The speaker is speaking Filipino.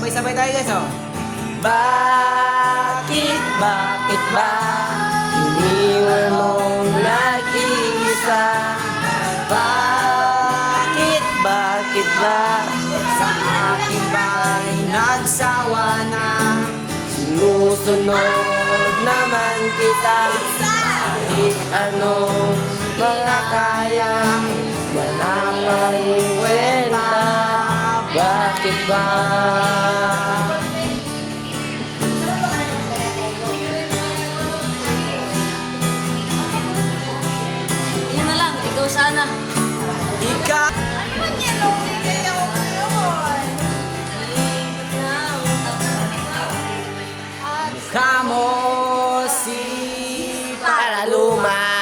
Sabay-sabay tayo guys, oh. Bakit ba iniwan mong nag-iisa? Bakit ba sa akin ba'y nagsawa na? Sinusunod naman kita kahit anong mga kaya, wala pa rin kwenta. Bakit ba? Yan na lang, ikaw sana. Ikaw Kamo si para luma